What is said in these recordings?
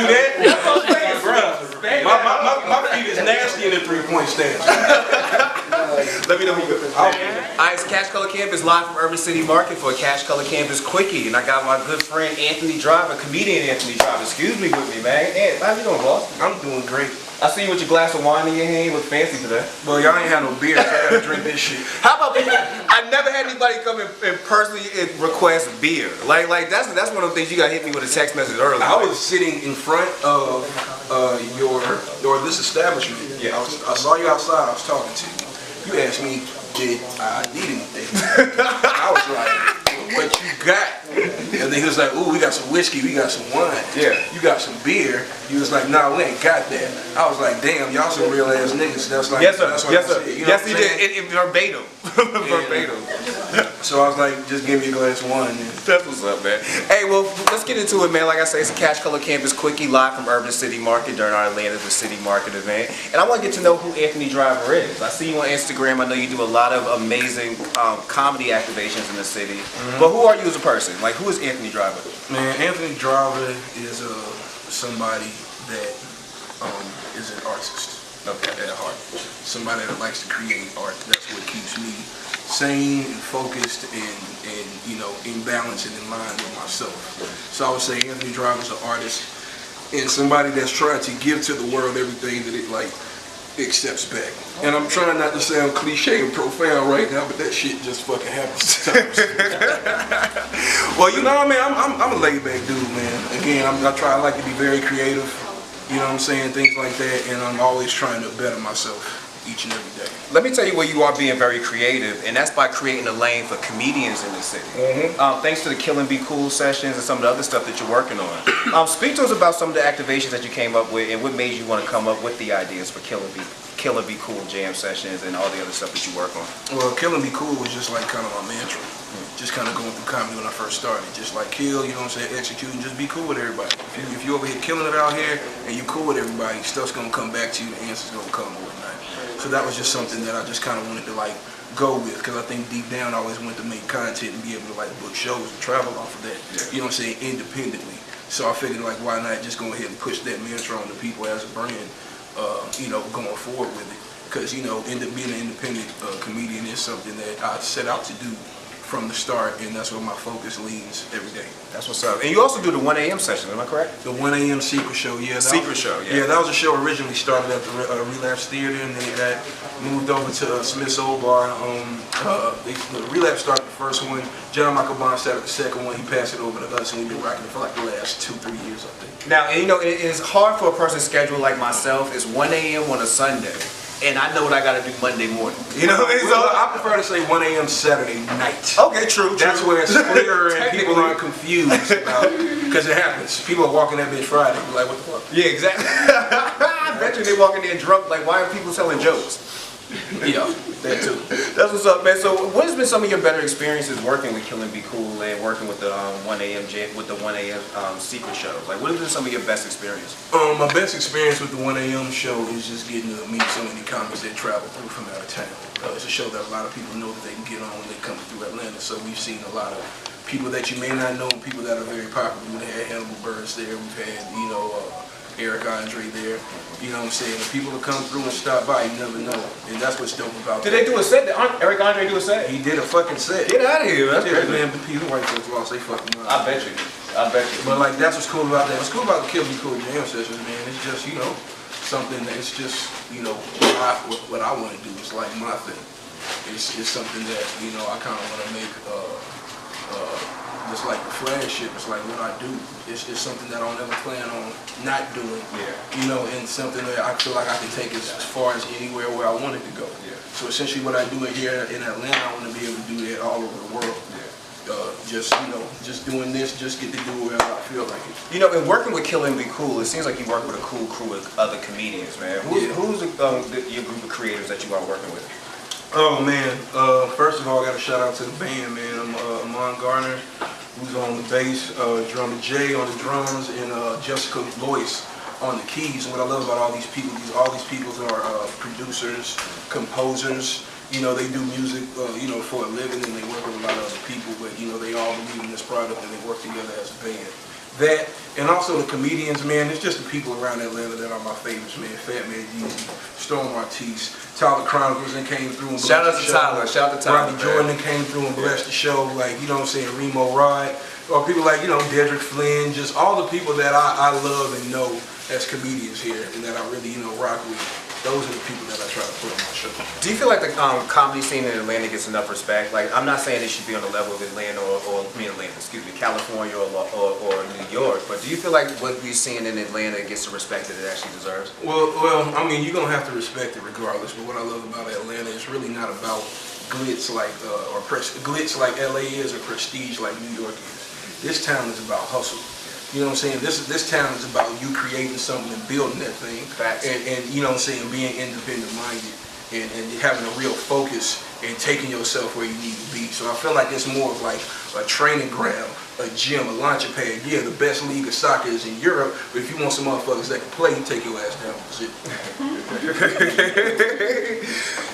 do that. My feet is nasty in the three-point stance. Let me know who you go. Alright, it's Cash Color Campus live from Urban City Market for a Cash Color Campus Quickie. And I got my good friend Anthony Driver, comedian Anthony Driver, excuse me, with me, man. Ant, how you doing, boss? I'm doing great. I see you with your glass of wine in your hand. You look fancy today. Well, y'all ain't had no beer, so I gotta drink this shit. How about people? I never had anybody come and personally request beer. Like that's one of the things you got hit me with a text message earlier. I was sitting in front of this establishment. Yeah. I saw you outside. I was talking to you. You asked me, did I need anything? I was like, what you got? And then he was like, ooh, we got some whiskey, we got some wine. Yeah. You got some beer. He was like, nah, we ain't got that. I was like, damn, y'all some real ass niggas. That's like, yes, sir. That's what Yes, I sir. said. You know Yes, what he I'm saying? did. Verbatim. Verbatim. So I was like, just give me a glass of wine. Then. That's what's up, man. Hey, well, let's get into it, man. Like I say, it's a Cash Color Campus Quickie live from Urban City Market during our Atlantabis City Market event. And I want to get to know who Anthony Driver is. I see you on Instagram. I know you do a lot of amazing comedy activations in the city. But who are you as a person? Like, who is Anthony Driver? Man, Anthony Driver is somebody that is an artist. Okay. At heart. Somebody that likes to create art. That's what keeps me sane and focused and you know, in balance and in line with myself. So I would say Anthony Driver is an artist and somebody that's trying to give to the world everything that it like accepts back. And I'm trying not to sound cliche and profound right now, but that shit just fucking happens sometimes. Well, you know what I mean? I'm a laid back dude, man. Again, I like to be very creative. You know what I'm saying? Things like that, and I'm always trying to better myself each and every day. Let me tell you where you are being very creative, and that's by creating a lane for comedians in the city. Thanks to the Kill and Be Cool sessions and some of the other stuff that you're working on. Speak to us about some of the activations that you came up with and what made you want to come up with the ideas for Kill and Be Cool jam sessions and all the other stuff that you work on. Well, Kill and Be Cool was just like kind of my mantra. Just kind of going through comedy when I first started. Just like kill, you know what I'm saying, execute, and just be cool with everybody. If you over here killing it out here and you cool with everybody, stuff's going to come back to you, the answer's going to come or whatnot. So that was just something that I just kind of wanted to like go with, because I think deep down I always wanted to make content and be able to like book shows and travel off of that, you know what I'm saying, independently. So I figured like why not just go ahead and push that mantra on the people as a brand, you know, going forward with it. Because, you know, being an independent comedian is something that I set out to do from the start, and that's where my focus leans every day. That's what's up. And you also do the 1 a.m. session, am I correct? The 1 a.m. Secret Show, yeah. Secret Show, yeah. Yeah, that was a show originally started at the Relapse Theater, and then it got moved over to Smith's Old Bar. The Relapse started the first one. John Michael Bond started the second one. He passed it over to us, and we've been rocking it for like the last 2-3 years, I think. Now, you know, it is hard for a person's schedule like myself. It's 1 a.m. on a Sunday. And I know what I gotta do Monday morning. You know what I mean? So I prefer to say 1 a.m. Saturday night. Okay, true. That's where it's clear and people aren't confused about, because it happens. People are walking that bitch Friday, be like, what the fuck? Yeah, exactly. I bet you they walking there drunk, like, why are people telling jokes? Yeah, that too. That's what's up, man. So, what has been some of your better experiences working with Kill and Be Cool and working with the 1 a.m. Secret Show? Like, what has been some of your best experience? My best experience with the 1 a.m. show is just getting to meet so many comics that travel through from out of town. It's a show that a lot of people know that they can get on when they come through Atlanta. So we've seen a lot of people that you may not know, people that are very popular. We've had Hannibal Buress there. We've had, you know, Eric Andre there. You know what I'm saying? When people will come through and stop by, you never know. And that's what's dope about Did they do a set? Did Eric Andre do a set? He did a fucking set. Get out of here, man. Yeah, man, the people white folks lost they fucking mind. I bet you. I bet you. But like, that's what's cool about that. What's cool about the Kill Me Cool jam sessions, man, it's just, you know, something that it's just, you know, what I want to do. It's like my thing. It's something that, you know, I kind of want to make, just like the flagship. It's like what I do. It's something that I don't ever plan on not doing. Yeah. You know, and something that I feel like I can take as far as anywhere where I want it to go. Yeah. So essentially what I do here in Atlanta, I want to be able to do that all over the world. Yeah. Just, you know, just doing this, just get to do it wherever I feel like it. You know, in working with Kill and Be Cool, it seems like you work with a cool crew of other comedians, man. Who's your group of creators that you are working with? Oh man, first of all, I got to shout out to the band, man. I'm Amon Garner, who's on the bass, drummer Jay on the drums, and Jessica Loyce on the keys. And what I love about all these people are producers, composers. You know, they do music, you know, for a living, and they work with a lot of other people. But you know, they all believe in this product, and they work together as a band. That, and also the comedians, man. It's just the people around Atlanta that are my favorites, man. Fat Man Yeezy, Storm Artiste, Tyler Chronicles and came through and blessed Shout out the to show. Tyler. Shout out to Tyler. Robbie Jordan came through and blessed the show. Like, you know what I'm saying, Remo Ride. Or people like, you know, Dedrick Flynn. Just all the people that I love and know as comedians here and that I really, you know, rock with. Those are the people that I try to put on my show. Do you feel like the comedy scene in Atlanta gets enough respect? Like, I'm not saying it should be on the level of Atlanta California or New York, but do you feel like what we're seeing in Atlanta gets the respect that it actually deserves? Well, I mean, you're gonna have to respect it regardless. But what I love about Atlanta is really not about glitz like glitz like LA is or prestige like New York is. This town is about hustle. You know what I'm saying? This town is about you creating something and building that thing. Facts. And you know what I'm saying, being independent minded and having a real focus and taking yourself where you need to be. So I feel like it's more of like a training ground, a gym, a launching pad. Yeah, the best league of soccer is in Europe, but if you want some motherfuckers that can play, you take your ass down. That's it.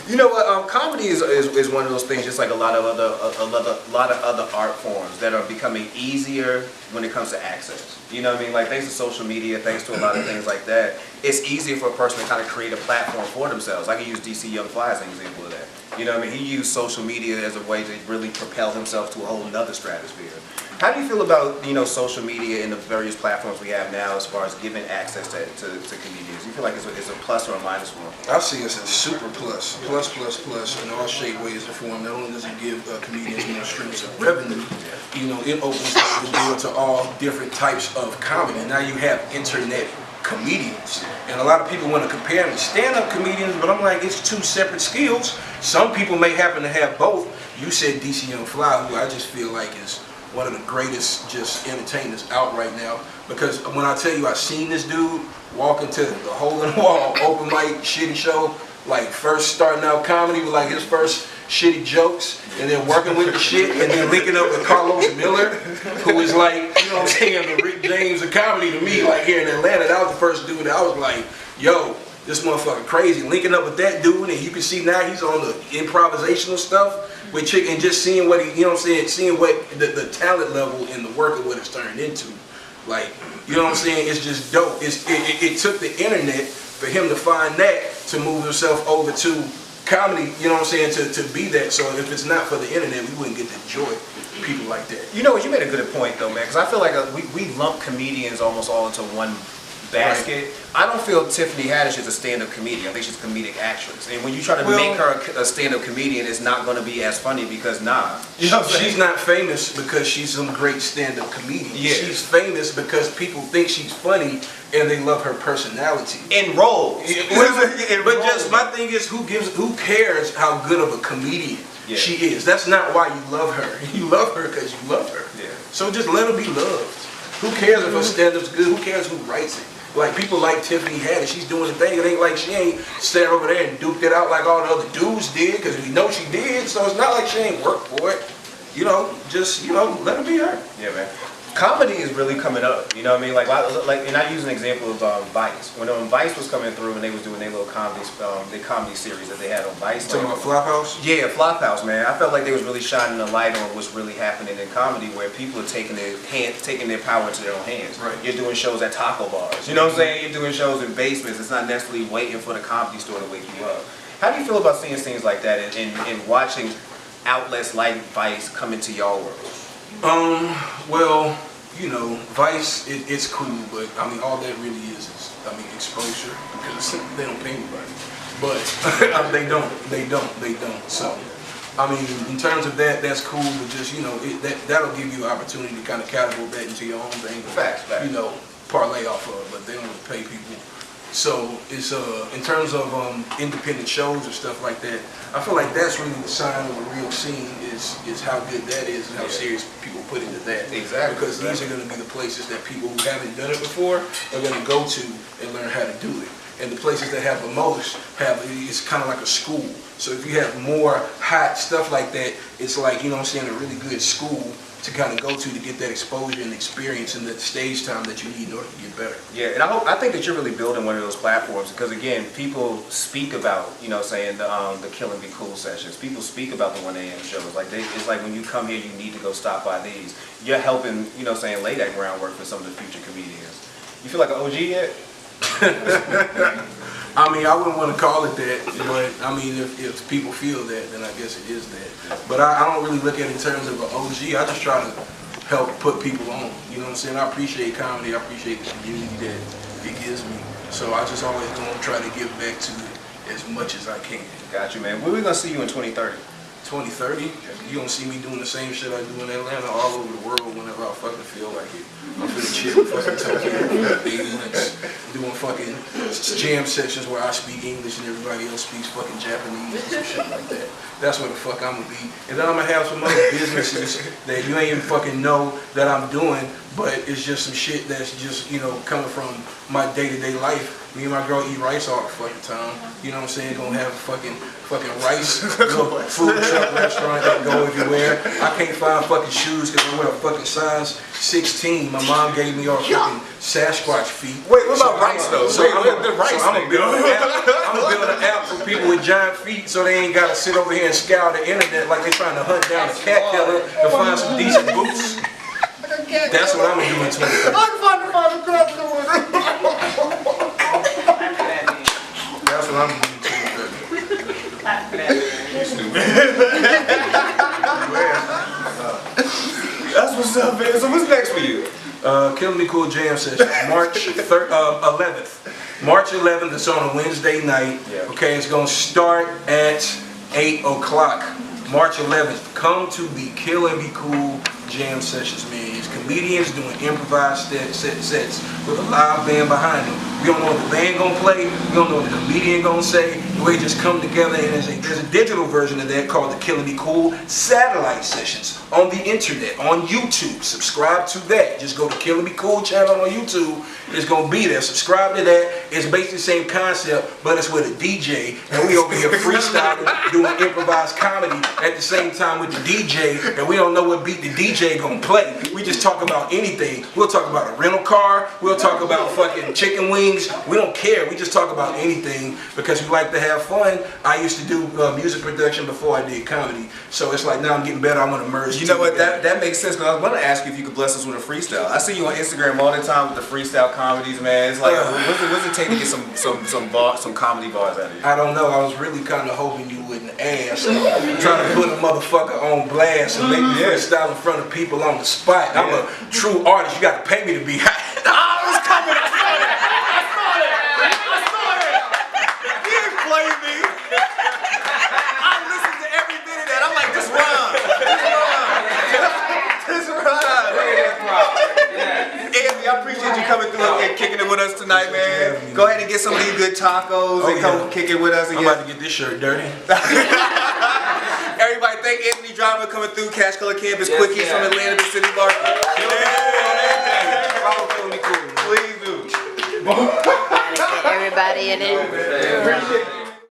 You know what? Comedy is one of those things, just like a lot of other art forms that are becoming easier when it comes to access. You know what I mean? Like, thanks to social media, thanks to a lot of things like that, it's easier for a person to kind of create a platform for themselves. I can use DC Young Fly as an example of that. You know what I mean? He used social media as a way to really propel himself to a whole nother stratosphere. How do you feel about, you know, social media and the various platforms we have now as far as giving access to comedians? Do you feel like it's a plus or a minus for them? I see it as a super plus in all shape, ways, and form. Not only does it give comedians more streams of revenue, you know, it opens up the door to all different types of comedy. Now you have internet comedians, and a lot of people want to compare them to stand-up comedians, but I'm like, it's two separate skills. Some people may happen to have both. You said DC Young Fly, who I just feel like is one of the greatest just entertainers out right now, because when I tell you I seen this dude walk into the hole in the wall open mic shitty show, like first starting out comedy with like his first shitty jokes, and then working with the shit, and then linking up with Carlos Miller, who is like, you know what I'm saying, the Rick James of comedy to me, like here in Atlanta. That was the first dude that I was like, yo, this motherfucker crazy. Linking up with that dude, and you can see now he's on the improvisational stuff with Chick, and just seeing what he, you know what I'm saying, seeing what the talent level and the work of what it's turned into. Like, you know what I'm saying, it's just dope. It took the internet for him to find that, to move himself over to comedy, you know what I'm saying, to be that. So if it's not for the internet, we wouldn't get to enjoy people like that. You know what, you made a good point though, man, because I feel like we lump comedians almost all into one basket. Right. I don't feel Tiffany Haddish is a stand-up comedian. I think she's a comedic actress. And when you try to make her a stand-up comedian, it's not going to be as funny because, nah. You know she's not famous because she's some great stand-up comedian. Yeah. She's famous because people think she's funny and they love her personality. In roles. But just my thing is, who cares how good of a comedian she is? That's not why you love her. You love her because you love her. Yeah. So just let her be loved. Who cares if her stand-up's good? Who cares who writes it? Like, people like Tiffany Haddish, she's doing the thing. It ain't like she ain't standing over there and duped it out like all the other dudes did, because we know she did. So it's not like she ain't worked for it. You know, just, you know, let her be her. Yeah, man. Comedy is really coming up, you know what I mean? Like, and I use an example of Vice. When Vice was coming through and they was doing their little comedy, the comedy series that they had on Vice. Talking about Flophouse? Yeah, Flophouse, man. I felt like they was really shining a light on what's really happening in comedy, where people are taking their power into their own hands. Right. You're doing shows at taco bars, you know what I'm saying? You're doing shows in basements. It's not necessarily waiting for the comedy store to wake you up. How do you feel about seeing things like that and watching outlets like Vice come into your world? Well, you know, Vice, it's cool, but I mean, all that really is I mean, exposure, because they don't pay anybody. But they don't. So, I mean, in terms of that, that's cool, but just, you know, that'll give you an opportunity to kind of catapult that into your own thing. Facts. You know, parlay off of, but they don't pay people. So it's in terms of independent shows or stuff like that, I feel like that's really the sign of a real scene is how good that is and how serious people put into that. Exactly. Because these are going to be the places that people who haven't done it before are going to go to and learn how to do it. And the places that have the most it's kind of like a school. So if you have more hot stuff like that, it's like, you know what I'm saying, a really good school to kind of go to get that exposure and experience and that stage time that you need in order to get better. Yeah, and I think that you're really building one of those platforms because again, people speak about, you know, saying the Kill and Be Cool sessions. People speak about the 1 a.m. shows. Like it's like when you come here, you need to go stop by these. You're helping, you know, saying lay that groundwork for some of the future comedians. You feel like an OG yet? I mean, I wouldn't want to call it that, but I mean, if people feel that, then I guess it is that. But I don't really look at it in terms of an OG. I just try to help put people on. You know what I'm saying? I appreciate comedy. I appreciate the community that it gives me. So I just always going to try to give back to it as much as I can. Got you, man. Where we going to see you in 2030? 2030, you gonna see me doing the same shit I do in Atlanta all over the world whenever I fucking feel like it. I'm finna chill fucking Tokyo for 8 months, doing fucking jam sessions where I speak English and everybody else speaks fucking Japanese and some shit like that. That's where the fuck I'm gonna be. And then I'm gonna have some other businesses that you ain't even fucking know that I'm doing, but it's just some shit that's just, you know, coming from my day-to-day life. Me and my girl eat rice all the fucking time. You know what I'm saying? Gonna have a fucking rice, little food truck restaurant that go everywhere. I can't find fucking shoes because I wear a fucking size 16. My mom gave me all fucking Sasquatch feet. Wait, what about rice though? So I'm gonna build an app for people with giant feet so they ain't gotta sit over here and scour the internet like they're trying to hunt down a cat killer to find some decent boots. That's what I'm gonna do in 2030. That's what I'm gonna do in 2030. That's what's up, man. So what's next for you? Kill Me Cool Jam Session, March 11th. March 11th, it's on a Wednesday night. Yeah. Okay, it's gonna start at 8 o'clock. March 11th, come to the Kill and Be Cool Jam Sessions, man. It's comedians doing improvised sets with a live band behind them. We don't know what the band gonna play, we don't know what the comedian gonna say. We just come together, and there's a digital version of that called the Kill and Be Cool Satellite Sessions on the internet, on YouTube. Subscribe to that. Just go to Kill and Be Cool channel on YouTube. It's gonna be there. Subscribe to that. It's basically the same concept, but it's with a DJ, and we over here freestyling, doing improvised comedy at the same time with the DJ, and we don't know what beat the DJ gonna play. We just talk about anything. We'll talk about a rental car. We'll talk about fucking chicken wings. We don't care. We just talk about anything because we like to have fun. I used to do music production before I did comedy, so it's like now I'm getting better. I want to merge. You know what? That makes sense. Because I was going to ask you if you could bless us with a freestyle. I see you on Instagram all the time with the freestyle comedies, man. It's like, what's it take to get some comedy bars out of you? I don't know. I was really kind of hoping you wouldn't ask. Trying to put a motherfucker on blast and make me freestyle in front of people on the spot. I'm a true artist. You got to pay me to be hot. I was coming. I saw it. You didn't play me. I listened to every bit of that. I'm like, this rhyme. Anthony, I appreciate you coming through and kicking it with us tonight, man. Go ahead and get some of these good tacos and come kick it with us again. I'm about to get this shirt dirty. Everybody, thank Anthony Driver coming through. Cash Color Campus, Quickies from Atlantabis City Market. Please do. Everybody in it.